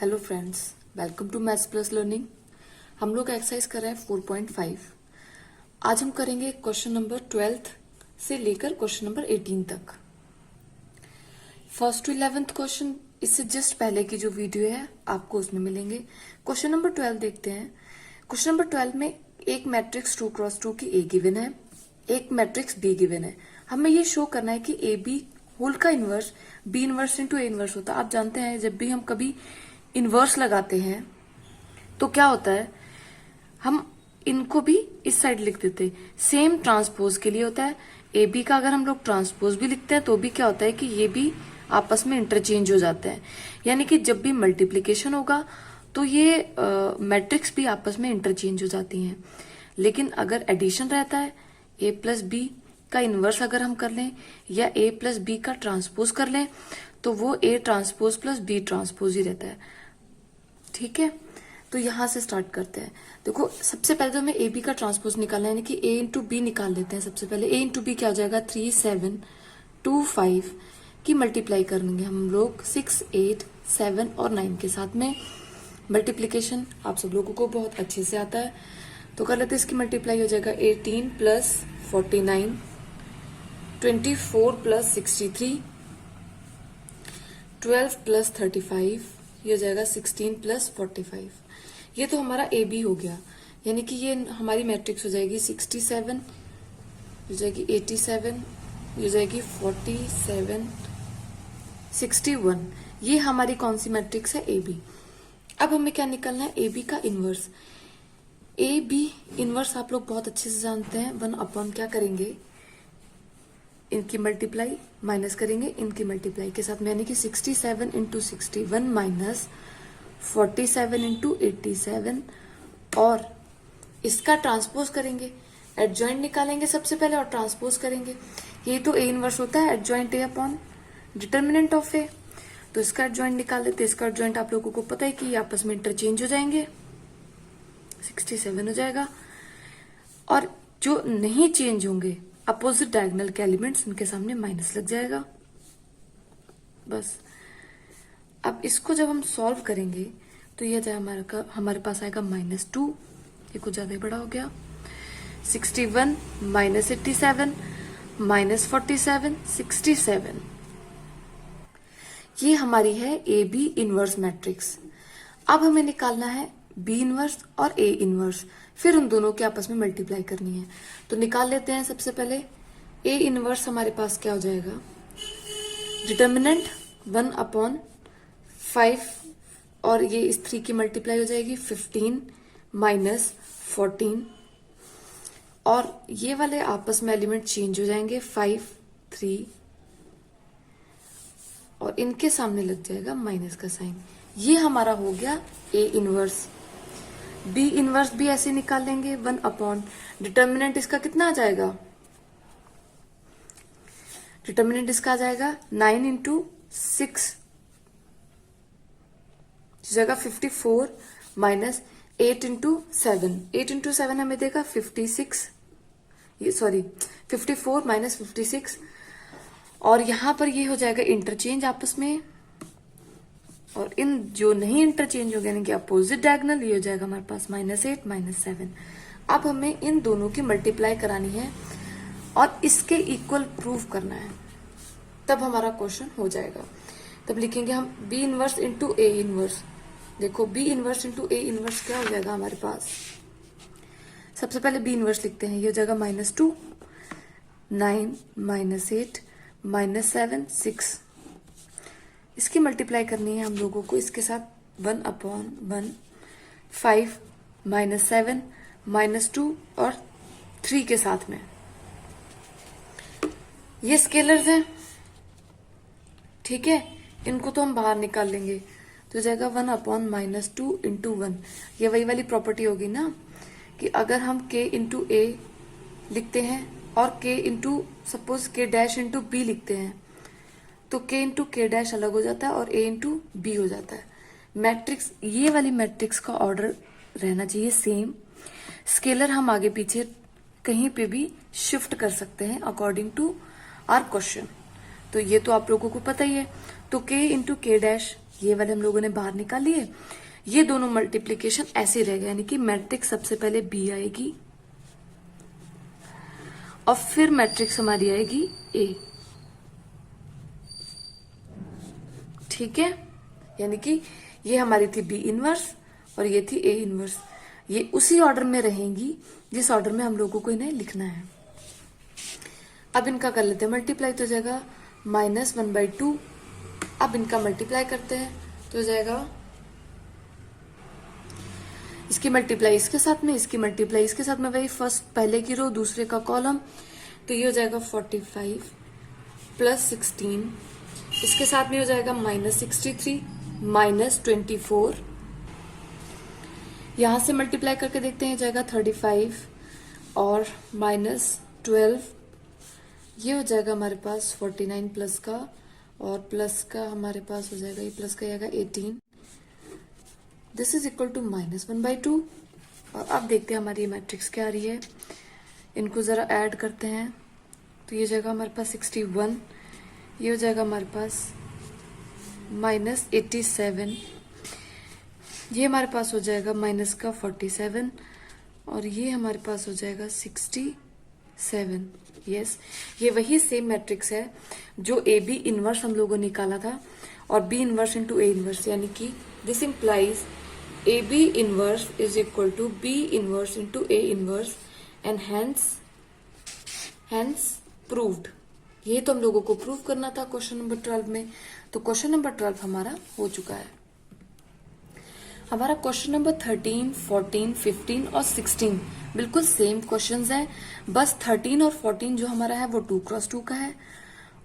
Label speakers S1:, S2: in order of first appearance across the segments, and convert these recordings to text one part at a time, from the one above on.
S1: Hello friends, welcome to maths plus learning. हम लोग exercise कर रहे हैं 4.5। आज हम करेंगे क्वेश्चन नंबर 12 से लेकर क्वेश्चन नंबर 18 तक। फर्स्ट टू 11th क्वेश्चन इससे जस्ट पहले की जो वीडियो है आपको उसमें मिलेंगे। क्वेश्चन नंबर 12 देखते हैं। क्वेश्चन नंबर 12 में एक मैट्रिक्स 2x2 की ए गिवन है, एक मैट्रिक्स बी गिवन है। हमें ये शो करना है कि ए बी होल का inverse B inverse into A inverse होता है। आप जानते हैं जब भी हम कभी इनवर्स लगाते हैं तो क्या होता है, हम इनको भी इस साइड लिख देते हैं। सेम ट्रांसपोज के लिए होता है। ए बी का अगर हम लोग ट्रांसपोज भी लिखते हैं तो भी क्या होता है कि ये भी आपस में इंटरचेंज हो जाते हैं। यानी कि जब भी मल्टीप्लीकेशन होगा तो ये मैट्रिक्स भी आपस में इंटरचेंज हो जाती हैं। लेकिन अगर एडिशन रहता है, ए प्लस बी का इनवर्स अगर हम कर लें या ए प्लस बी का ट्रांसपोज कर लें तो वो A transpose plus B transpose ही रहता है। ठीक है, तो यहां से स्टार्ट करते हैं। देखो, सबसे पहले तो हमें ए बी का ट्रांसपोज निकालना है, यानी कि ए इंटू बी निकाल लेते हैं। सबसे पहले ए इंटू बी क्या हो जाएगा, 3 7 2 5 की मल्टीप्लाई करेंगे हम लोग 6 8 7 और 9 के साथ में। मल्टीप्लीकेशन आप सब लोगों को बहुत अच्छे से आता है, तो कर लेते हैं। इसकी मल्टीप्लाई हो जाएगा 18 प्लस 49, 24 प्लस 63, 12 प्लस 35, ये हो जाएगा 16 प्लस 45। ये तो हमारा ए बी हो गया, यानी कि ये हमारी मैट्रिक्स हो जाएगी 67, हो जाएगी 87, ये हो जाएगी 47, 61। ये हमारी कौन सी मैट्रिक्स है, ए बी। अब हमें क्या निकालना है, ए बी का इनवर्स। ए बी इनवर्स आप लोग बहुत अच्छे से जानते हैं। 1 अपॉन क्या करेंगे, इनकी मल्टीप्लाई माइनस करेंगे इनकी मल्टीप्लाई के साथ में, यानी कि 67 इंटू 61 माइनस 47 इंटू 87 और इसका ट्रांसपोज करेंगे। एडजॉइंट निकालेंगे सबसे पहले और ट्रांसपोज करेंगे। ये तो ए इनवर्स होता है, adjoint A upon determinant of A. तो इसका एडजॉइंट निकाल लेते हैं। इसका एडजॉइंट आप लोगों को पता है कि आपस में इंटरचेंज हो जाएंगे, 67 हो जाएगा। और जो नहीं चेंज होंगे अपोजिट डायगोनल के एलिमेंट्स, उनके सामने माइनस लग जाएगा बस। अब इसको जब हम सॉल्व करेंगे तो ये जाए हमारे पास आएगा -2, ये कुछ ज्यादा ही बड़ा हो गया। 61 माइनस 87 माइनस 47 67। ये हमारी है ए बी इनवर्स मैट्रिक्स। अब हमें निकालना है बी इनवर्स और ए इनवर्स, फिर उन दोनों के आपस में मल्टीप्लाई करनी है। तो निकाल लेते हैं। सबसे पहले ए इनवर्स हमारे पास क्या हो जाएगा, डिटर्मिनेंट 1 अपॉन 5 और ये इस 3 की मल्टीप्लाई हो जाएगी 15 माइनस 14 और ये वाले आपस में एलिमेंट चेंज हो जाएंगे 5 3 और इनके सामने लग जाएगा माइनस का साइन। ये हमारा हो गया ए इनवर्स। बी इनवर्स भी ऐसे निकाल लेंगे 1 अपॉन डिटर्मिनेंट इसका कितना आ जाएगा, डिटर्मिनेंट इसका आ जाएगा 9 इंटू 6 जगह 54 माइनस 8 इंटू 7। 8 इंटू 7 हमें देगा 56, ये सॉरी 54 माइनस 56 और यहां पर ये हो जाएगा इंटरचेंज आपस में। और इन जो नहीं इंटरचेंज हो गया यानी कि अपोजिट डायगोनल, ये हो जाएगा हमारे पास -8 -7। अब हमें इन दोनों की मल्टीप्लाई करानी है और इसके इक्वल प्रूव करना है, तब हमारा क्वेश्चन हो जाएगा। तब लिखेंगे हम B inverse into A inverse. देखो, B inverse into A inverse क्या हो जाएगा हमारे पास। सबसे पहले बी इनवर्स लिखते हैं, ये हो जाएगा -2 9 -8 -7 6। इसकी मल्टीप्लाई करनी है हम लोगों को इसके साथ 1 अपॉन 1 5 -7 -2 और 3 के साथ में। ये स्केलर्स हैं, ठीक है, इनको तो हम बाहर निकाल लेंगे। तो हो जाएगा 1 अपॉन -2 इंटू 1। ये वही वाली प्रॉपर्टी होगी ना कि अगर हम k इंटू ए लिखते हैं और k into suppose k dash into B लिखते हैं तो k इंटू के डैश अलग हो जाता है और a इंटू बी हो जाता है। मैट्रिक्स, ये वाली मैट्रिक्स का ऑर्डर रहना चाहिए सेम। स्केलर हम आगे पीछे कहीं पे भी शिफ्ट कर सकते हैं अकॉर्डिंग टू आवर क्वेश्चन। तो ये तो आप लोगों को पता ही है। तो k इंटू के डैश ये वाले हम लोगों ने बाहर निकाल लिए, ये दोनों मल्टीप्लीकेशन ऐसे रह गए, यानी कि मैट्रिक्स सबसे पहले बी आएगी और फिर मैट्रिक्स हमारी आएगी ए। ठीक है, यानी कि ये हमारी थी बी इनवर्स और ये थी ए इनवर्स, ये उसी ऑर्डर में रहेंगी जिस ऑर्डर में हम लोगों को इन्हें लिखना है। अब इनका कर लेते हैं मल्टीप्लाई, तो हो जाएगा -1/2। अब इनका मल्टीप्लाई करते हैं तो हो जाएगा इसकी मल्टीप्लाई इसके साथ में, इसकी मल्टीप्लाई इसके साथ में, वही फर्स्ट पहले की रो दूसरे का कॉलम, तो ये हो जाएगा 45 + 16, इसके साथ में हो जाएगा -63 -24, यहां से मल्टीप्लाई करके देखते हैं, जाएगा 35 और -12, ये हो जाएगा हमारे पास 49 प्लस का, और प्लस का हमारे पास हो जाएगा, ये प्लस का आएगा 18, दिस इज इक्वल टू -1/2। और अब देखते हैं हमारी मैट्रिक्स क्या आ रही है, इनको जरा ऐड करते हैं, तो ये जाएगा हमारे पास 61, ये हो जाएगा हमारे पास -87, ये हमारे पास हो जाएगा माइनस का 47, और ये हमारे पास हो जाएगा 67। यस, ये वही सेम मैट्रिक्स है जो ए बी इनवर्स हम लोगों ने निकाला था, और B inverse into A inverse, यानी कि this implies A B inverse is equal to B inverse into A inverse, and hence proved. ये तो हम लोगों को प्रूव करना था क्वेश्चन नंबर 12 में, तो क्वेश्चन नंबर 12 हमारा हो चुका है। हमारा क्वेश्चन नंबर 13, 14, 15 और 16 बिल्कुल सेम क्वेश्चंस हैं, बस 13 और 14 जो हमारा है वो 2x2 का है,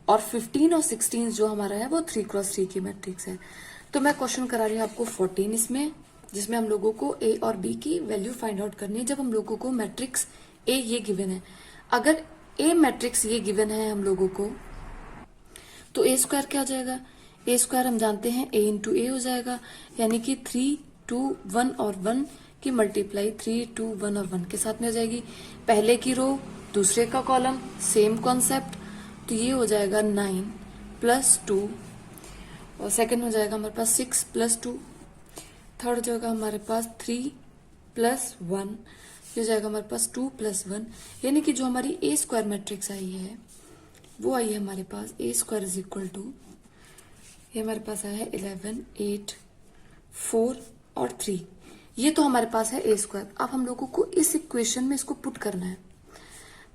S1: और 15 और 16 जो हमारा है वो 3x3 की मैट्रिक्स है। तो मैं क्वेश्चन करा रही हूँ आपको 14 इसमें, जिसमें हम लोगों को ए और बी की वैल्यू फाइंड आउट करनी है। जब हम लोगों को मैट्रिक्स ए ये गिवन है, अगर ए मैट्रिक्स ये गिवन है हम लोगों को, तो ए स्क्वायर क्या हो जाएगा, ए स्क्वायर हम जानते हैं ए इंटू ए हो जाएगा, यानी कि 3, 2, 1 और 1 की मल्टीप्लाई 3, 2, 1 और 1 के साथ में हो जाएगी। पहले की रो दूसरे का कॉलम, सेम कॉन्सेप्ट, तो ये हो जाएगा 9 + 2, और सेकंड हो जाएगा हमारे पास 6 + 2, थर्ड जो होगा हमारे पास 3 + 1, ये हो जाएगा हमारे पास 2 + 1, यानी कि जो हमारी ए स्क्वायर मैट्रिक्स आई है वो आई है हमारे पास ए स्क्वायर इज इक्वल टू, ये हमारे पास आया है 11, 8, 4 और 3। ये तो हमारे पास है ए स्क्वायर। अब हम लोगों को इस इक्वेशन में इसको पुट करना है,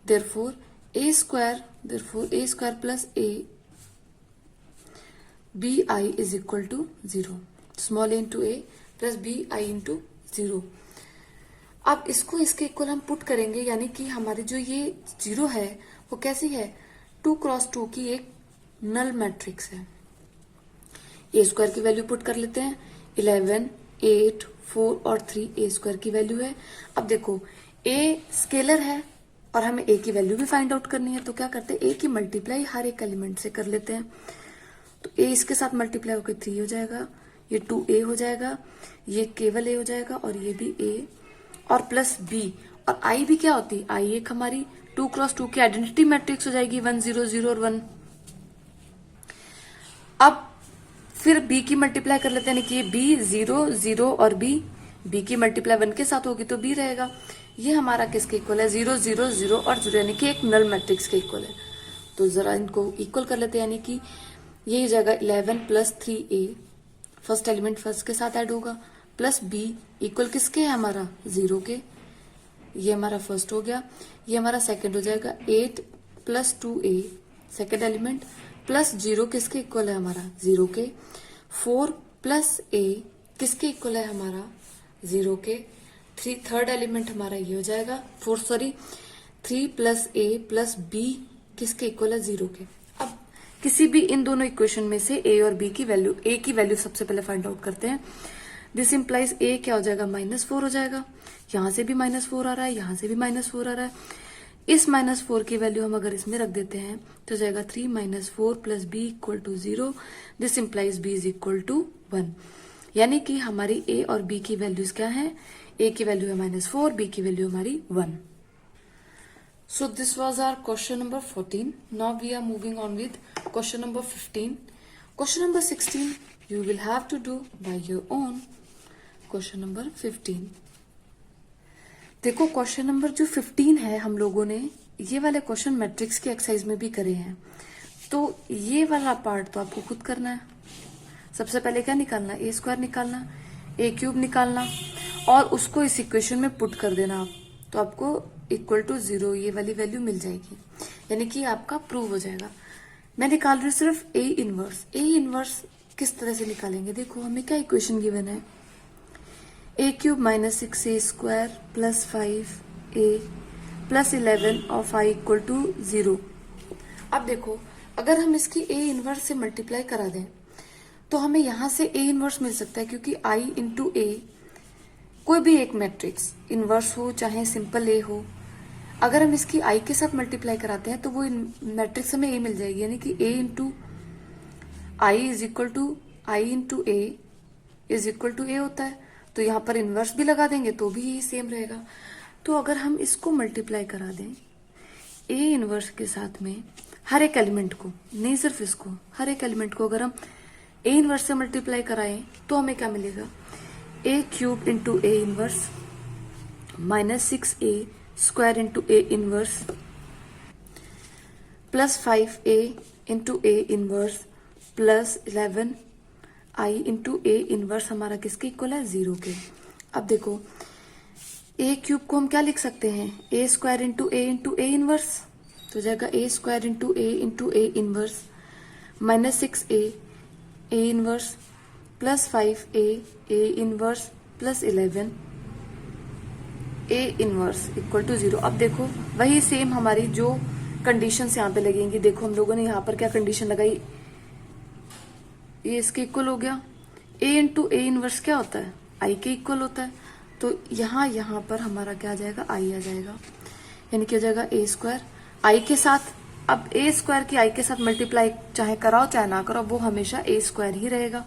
S1: therefore A square plus A B I is equal to 0, small into A plus B I into 0। अब इसको इसके इक्वल हम पुट करेंगे, यानी कि हमारी जो ये 0 है वो कैसी है, 2x2 की एक नल मैट्रिक्स है। ए स्क्वायर की वैल्यू पुट कर लेते हैं, 11, 8, 4 और 3 ए स्क्वायर की वैल्यू है। अब देखो ए स्केलर है और हमें ए की वैल्यू भी फाइंड आउट करनी है, तो क्या करते हैं, ए की मल्टीप्लाई हर एक एलिमेंट से कर लेते हैं। तो ए इसके साथ मल्टीप्लाई होकर 3 हो जाएगा, ये 2a हो जाएगा, ये केवल a हो जाएगा, और ये भी a, और प्लस b, और i भी क्या होती है, i एक हमारी 2x2 की आइडेंटिटी मैट्रिक्स हो जाएगी, 1, 0, 0 और 1। अब फिर b की मल्टीप्लाई कर लेते हैं, यानी कि b 0, 0 और b की मल्टीप्लाई 1 के साथ होगी तो b रहेगा। ये हमारा किसके इक्वल है, 0, 0, 0 और 0, यानी कि एक नल मैट्रिक्स के इक्वल है। तो जरा इनको इक्वल कर लेते हैं, यानी कि ये हो जाएगा 11 + 3a, फर्स्ट एलिमेंट फर्स्ट के साथ ऐड होगा, प्लस b इक्वल किसके है हमारा, 0 के, ये हमारा फर्स्ट हो गया। ये हमारा सेकंड हो जाएगा 8 + 2a, सेकंड एलिमेंट, प्लस 0 किसके इक्वल है हमारा, 0 के, 4 + a किसके इक्वल है हमारा, 0 के, 3 थर्ड एलिमेंट हमारा ये हो जाएगा 3 + a + b किसके इक्वल है, 0 के। अब किसी भी इन दोनों इक्वेशन में से a और b की वैल्यू, a की वैल्यू सबसे पहले फाइंड आउट करते हैं। दिस इंप्लाइज a क्या हो जाएगा, -4 हो जाएगा, यहां से भी -4 आ रहा है, यहां से भी -4 आ रहा है। इस -4 की वैल्यू हम अगर इसमें रख देते हैं तो जाएगा 3 - 4 + b = 0, this implies b is equal to 1, यानी कि हमारी a और b की वैल्यूज क्या है, a की वैल्यू है -4, b की वैल्यू हमारी 1। So this was our question number 14. Now we are moving on with question number 15. Question number 16, You will have to do by your own. Question number 15. देखो question number जो 15 है, हम लोगों ने ये वाले क्वेश्चन मैट्रिक्स के एक्सरसाइज में भी करे हैं, तो ये वाला पार्ट तो आपको खुद करना है. सबसे पहले क्या निकालना, ए स्क्वायर निकालना, ए क्यूब निकालना, और उसको इस इक्वेशन में पुट कर देना आप, तो आपको इक्वल टू 0 ये वाली वैल्यू मिल जाएगी, यानी कि आपका प्रूव हो जाएगा. मैं निकाल रही हूँ सिर्फ ए इनवर्स. ए इनवर्स किस तरह से निकालेंगे, देखो हमें क्या इक्वेशन गिवन है, A cube minus 6 A square plus 5 A plus 11 of I equal to 0. अब देखो अगर हम इसकी ए इनवर्स से मल्टीप्लाई करा दें तो हमें यहां से ए इनवर्स मिल सकता है, क्योंकि आई इंटू ए कोई भी एक मैट्रिक्स इनवर्स हो चाहे सिंपल ए हो, अगर हम इसकी आई के साथ मल्टीप्लाई कराते हैं तो वो मैट्रिक्स हमें ए मिल जाएगी, यानी कि A into I is equal to I into A is equal to A होता है. तो यहाँ पर इनवर्स भी लगा देंगे तो भी यही सेम रहेगा. तो अगर हम इसको मल्टीप्लाई करा दें ए इनवर्स के साथ में हर एक एलिमेंट को, नहीं सिर्फ इसको, हर एक एलिमेंट को अगर हम ए इनवर्स से मल्टीप्लाई कराएं तो हमें क्या मिलेगा, A cube into A inverse minus 6 A square into A inverse plus 5 A into A inverse plus 11 I into A inverse हमारा किसके इक्वल है, 0 के. अब देखो ए क्यूब को हम क्या लिख सकते हैं, A square into A inverse, तो जाएगा A square into A inverse minus 6 A inverse plus 5 A inverse plus 11 A inverse equal to 0. अब देखो वही सेम हमारी जो कंडीशंस यहाँ पे लगेंगी. देखो हम लोगों ने यहाँ पर क्या कंडीशन लगाई, ये इसके इक्वल हो गया, ए इंटू ए इनवर्स क्या होता है, आई के इक्वल होता है, तो यहाँ पर हमारा क्या आ जाएगा, आई आ जाएगा, यानी कि हो जाएगा ए स्क्वायर आई के साथ. अब ए स्क्वायर की आई के साथ मल्टीप्लाई चाहे कराओ चाहे ना कराओ वो हमेशा ए स्क्वायर ही रहेगा.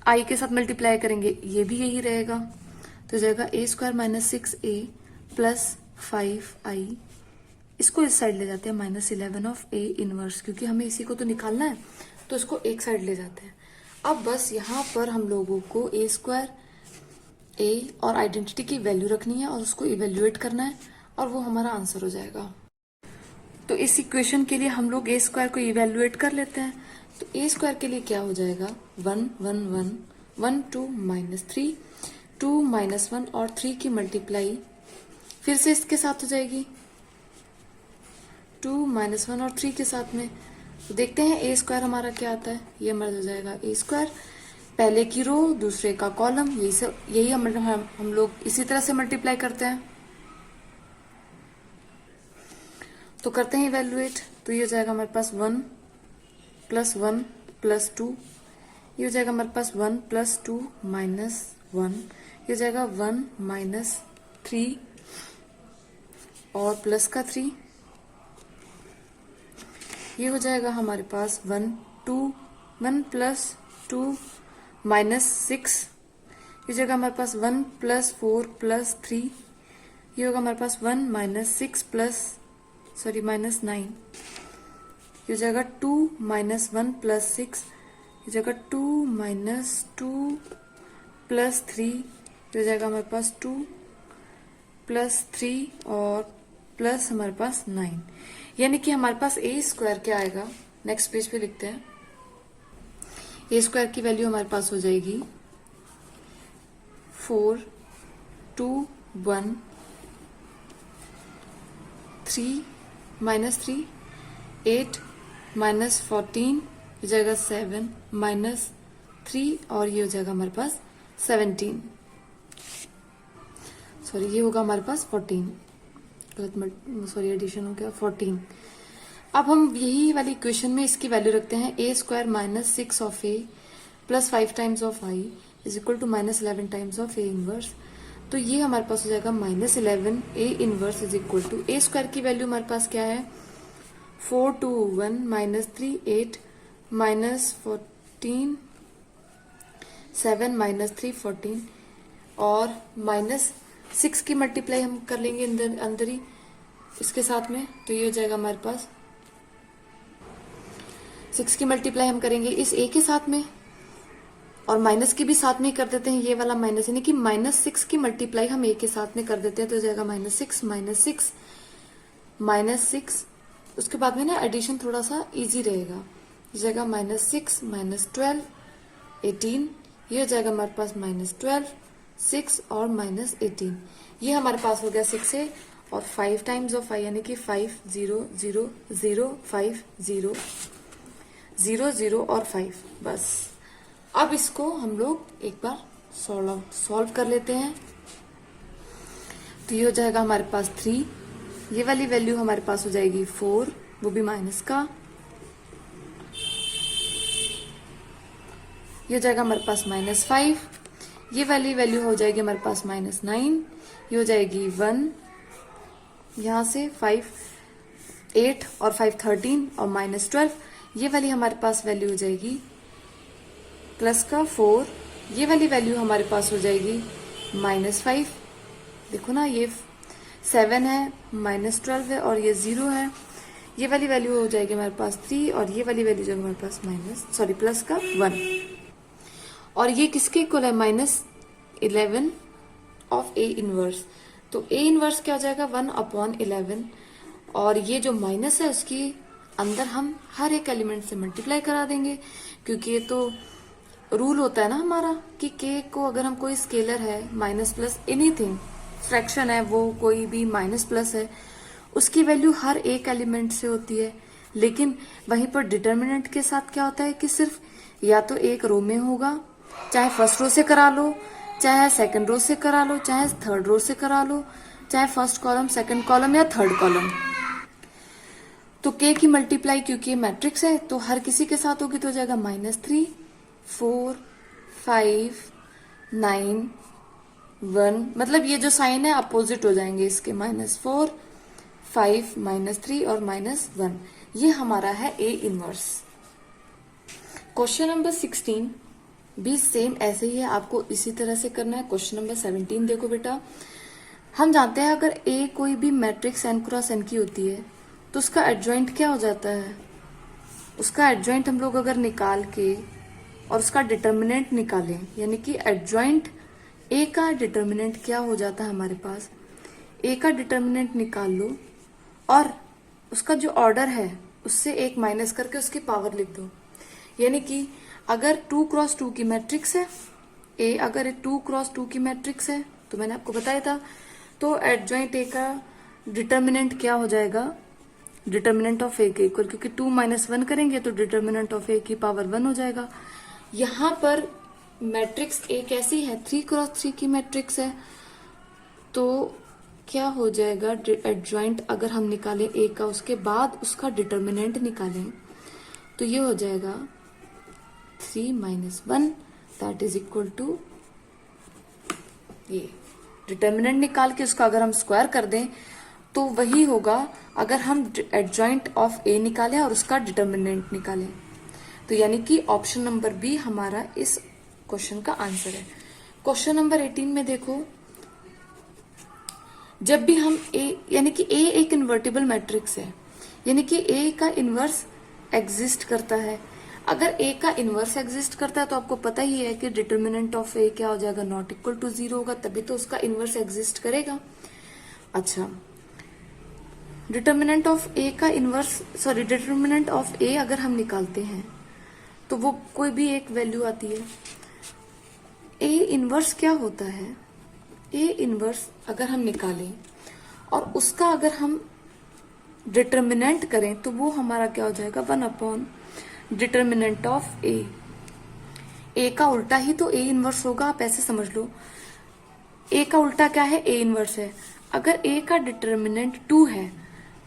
S1: आई के साथ मल्टीप्लाई करेंगे ये भी यही रहेगा, तो जाएगा A square minus 6 A plus 5 आई. इसको इस साइड ले जाते हैं माइनस 11 ऑफ ए इनवर्स, क्योंकि हमें इसी को तो निकालना है, तो इसको एक साइड ले जाते हैं. अब बस यहाँ पर हम लोगों को ए स्क्वायर ए और आइडेंटिटी की वैल्यू रखनी है और उसको इवेल्युएट करना है, और वो हमारा आंसर हो जाएगा. तो इस इक्वेशन के लिए हम लोग ए स्क्वायर को इवेल्युएट कर लेते हैं. तो ए स्क्वायर के लिए क्या हो जाएगा, 1 1 1 1 2 माइनस 3 2 माइनस 1 और 3 की मल्टीप्लाई फिर से इसके साथ हो जाएगी, 2 माइनस 1 और 3 के साथ में. तो देखते हैं ए स्क्वायर हमारा क्या आता है, ये मर्ज हो जाएगा ए स्क्वायर, पहले की रो दूसरे का कॉलम, यही हम लोग इसी तरह से मल्टीप्लाई करते हैं. तो करते हैं इवेल्युएट, तो ये हो जाएगा हमारे पास 1 प्लस 2, ये हो जाएगा हमारे पास 1 प्लस 2 माइनस 1, ये हो जाएगा 1 माइनस 3 और प्लस का 3, ये हो जाएगा हमारे पास 1 प्लस 2 माइनस 6, ये हो जाएगा हमारे पास 1 प्लस 4 प्लस 3, ये होगा हमारे पास 1 माइनस 6 माइनस 9, ये हो जाएगा 2 माइनस 1 प्लस 6, ये हो जाएगा 2 माइनस 2 प्लस 3, ये हो जाएगा हमारे पास 2 प्लस 3 और प्लस हमारे पास 9, यानी कि हमारे पास ए स्क्वायर क्या आएगा, नेक्स्ट पेज पे लिखते हैं. ए स्क्वायर की वैल्यू हमारे पास हो जाएगी 4 2 1 3 माइनस 3 8 माइनस 14, हो जाएगा 7 माइनस 3 और ये हो जाएगा हमारे पास 17, सॉरी ये होगा हमारे पास 14, सॉरी एडिशन हो गया 14. अब हम यही वाली इक्वेशन में इसकी वैल्यू रखते हैं, A square minus 6 of A plus 5 times of I is equal to minus 11 times of A inverse. तो ये हमारे पास हो जाएगा माइनस 11 A inverse is equal to A square की वैल्यू हमारे पास क्या है, 4 2 1 माइनस 3 8 माइनस 14 7 माइनस 3 14 और माइनस 6 की मल्टीप्लाई हम कर लेंगे अंदर ही इसके साथ में, तो ये हो जाएगा हमारे पास 6 की मल्टीप्लाई हम करेंगे इस ए के साथ में, और माइनस की भी साथ में ही कर देते हैं, ये वाला माइनस, यानी कि -6 की मल्टीप्लाई हम ए के साथ में कर देते हैं, तो हो जाएगा -6 -6 उसके बाद में ना एडिशन थोड़ा सा इजी रहेगा, हो जाएगा -6 -12 18, ये हो जाएगा हमारे पास -12 6 और -18, ये हमारे पास हो गया 6 है, और 5 टाइम्स ऑफ 5 यानी कि 5 0 0 0 5 0 0 0 और 5। बस अब इसको हम लोग एक बार सॉल्व कर लेते हैं। तो ये हो जाएगा हमारे पास 3, ये वाली वैल्यू हमारे पास हो जाएगी 4, वो भी माइनस का, ये हो जाएगा हमारे पास -5, ये वाली वैल्यू हो जाएगी हमारे पास -9, ये हो जाएगी 1, यहां से 5 8 और 5 13 और -12, ये वाली हमारे पास वैल्यू हो जाएगी प्लस का 4, ये वाली वैल्यू हमारे पास हो जाएगी -5, देखो ना ये 7 है, -12 है और ये 0 है, ये वाली वैल्यू हो जाएगी हमारे पास 3, और ये वाली वैल्यू जो हमारे पास प्लस का 1, और ये किसके इक्वल है -11 ऑफ ए इनवर्स, तो ए इनवर्स क्या हो जाएगा 1/11, और ये जो माइनस है उसकी अंदर हम हर एक एलिमेंट से मल्टीप्लाई करा देंगे, क्योंकि ये तो रूल होता है ना हमारा कि के को अगर हम कोई स्केलर है माइनस प्लस एनीथिंग फ्रैक्शन है, वो कोई भी माइनस प्लस है, उसकी वैल्यू हर एक एलिमेंट से होती है, लेकिन वहीं पर डिटर्मिनेंट के साथ क्या होता है कि सिर्फ या तो एक रो में होगा, चाहे फर्स्ट रो से करा लो, चाहे सेकंड रो से करा लो, चाहे थर्ड रो से करा लो, चाहे फर्स्ट कॉलम सेकंड कॉलम या थर्ड कॉलम। तो के की मल्टीप्लाई क्योंकि ये मैट्रिक्स है तो हर किसी के साथ होगी, तो हो जाएगा -3 4 5 9 1, मतलब ये जो साइन है अपोजिट हो जाएंगे इसके, -4 5 -3 और -1, ये हमारा है ए इनवर्स। क्वेश्चन नंबर 16 भी सेम ऐसे ही है, आपको इसी तरह से करना है। क्वेश्चन नंबर 17 देखो बेटा, हम जानते हैं अगर ए कोई भी मैट्रिक्स n क्रॉस n की होती है तो उसका एडजॉइंट क्या हो जाता है, उसका एडजॉइंट हम लोग अगर निकाल के और उसका डिटर्मिनेंट निकालें, यानी कि एडजॉइंट ए का डिटर्मिनेंट क्या हो जाता है हमारे पास, ए का डिटर्मिनेंट निकाल लो और उसका जो ऑर्डर है उससे एक माइनस करके उसकी पावर लिख दो, यानी कि अगर 2 क्रॉस 2 की मैट्रिक्स है ए, अगर 2 क्रॉस 2 की मैट्रिक्स है तो मैंने आपको बताया था, तो एडजॉइंट ए का डिटर्मिनेंट क्या हो जाएगा, डिटर्मिनेंट ऑफ ए के इक्वल, क्योंकि 2 - 1 करेंगे तो डिटर्मिनेंट ऑफ ए की पावर 1 हो जाएगा। यहां पर मैट्रिक्स ए कैसी है, 3 क्रॉस 3 की मैट्रिक्स है, तो क्या हो जाएगा एडजॉइंट अगर हम निकालें ए का, उसके बाद उसका डिटर्मिनेंट निकालें, तो ये हो जाएगा 3 - 1 दैट इज इक्वल टू, ये डिटर्मिनेंट निकाल के उसका अगर हम स्क्वायर कर दें तो वही होगा अगर हम एडजॉइंट ऑफ ए निकालें और उसका डिटर्मिनेंट निकालें, तो यानी कि ऑप्शन नंबर बी हमारा इस क्वेश्चन का आंसर है। क्वेश्चन नंबर 18 में देखो, जब भी हम ए, यानी कि ए एक इन्वर्टिबल मैट्रिक्स है, यानी कि ए का इनवर्स एग्जिस्ट करता है, अगर ए का इनवर्स एग्जिस्ट करता है तो आपको पता ही है कि डिटर्मिनेंट ऑफ ए क्या हो जाएगा, नॉट इक्वल टू 0 होगा, तभी तो उसका इनवर्स एग्जिस्ट करेगा। अच्छा, डिटर्मिनेंट ऑफ ए का इनवर्स, सॉरी डिटर्मिनेंट ऑफ ए अगर हम निकालते हैं तो वो कोई भी एक वैल्यू आती है। ए इनवर्स क्या होता है, ए इनवर्स अगर हम निकालें और उसका अगर हम डिटर्मिनेंट करें तो वो हमारा क्या हो जाएगा, 1 डिटर्मिनेंट ऑफ ए। ए का उल्टा ही तो ए इनवर्स होगा, आप ऐसे समझ लो, ए का उल्टा क्या है, ए इनवर्स है। अगर ए का डिटर्मिनेंट 2 है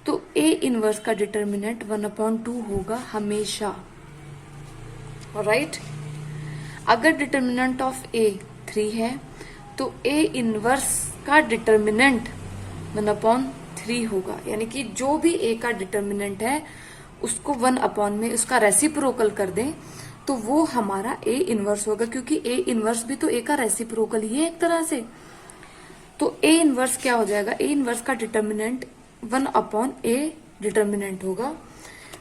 S1: तो ए इनवर्स का डिटर्मिनेंट 1/2 होगा हमेशा, राइट। अगर डिटर्मिनेंट ऑफ ए 3 है तो ए इनवर्स का डिटर्मिनेंट 1/3 होगा, यानी कि जो भी ए का डिटर्मिनेंट है उसको 1 में उसका रेसिप्रोकल कर दें तो वो हमारा ए इनवर्स होगा, क्योंकि ए इनवर्स भी तो ए का रेसिप्रोकल ही है एक तरह से। तो ए इनवर्स क्या हो जाएगा, ए इनवर्स का डिटर्मिनेंट 1/a डिटर्मिनेंट होगा,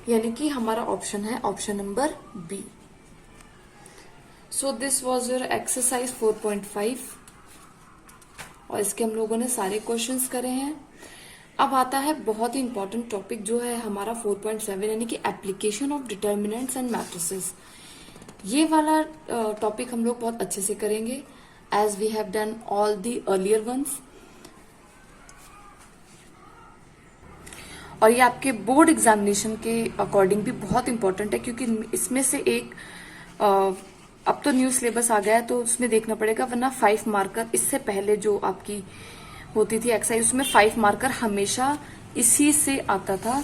S1: यानी कि हमारा ऑप्शन है option number B. So this was your exercise 4.5 और इसके हम लोगों ने सारे क्वेश्चंस करे हैं। अब आता है बहुत ही इंपॉर्टेंट टॉपिक जो है हमारा 4.7 यानी कि application of determinants and matrices. ये वाला टॉपिक हम लोग बहुत अच्छे से करेंगे as we have done all the earlier ones. और ये आपके बोर्ड एग्जामिनेशन के अकॉर्डिंग भी बहुत इंपॉर्टेंट है, क्योंकि इसमें से एक अब तो न्यू सिलेबस आ गया है तो उसमें देखना पड़ेगा, वरना 5 मार्कर इससे पहले जो आपकी होती थी एक्सरसाइज उसमें 5 मार्कर हमेशा इसी से आता था।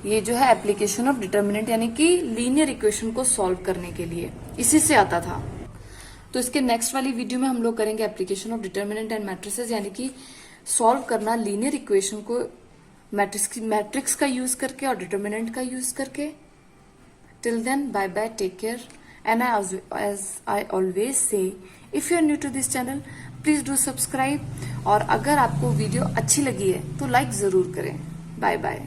S1: ये जो है एप्लीकेशन ऑफ डिटर्मिनेंट यानी कि लीनियर इक्वेशन को सॉल्व करने के लिए इसी से आता था। तो इसके नेक्स्ट वाली वीडियो में हम लोग करेंगे application of determinant and matrices, यानी कि सॉल्व करना लीनियर इक्वेशन को मैट्रिक्स का यूज करके और डिटर्मिनेंट का यूज करके। Till then, bye bye, take care, and as I always say, if you are new to this channel, please do subscribe। और अगर आपको वीडियो अच्छी लगी है तो लाइक जरूर करें। Bye bye.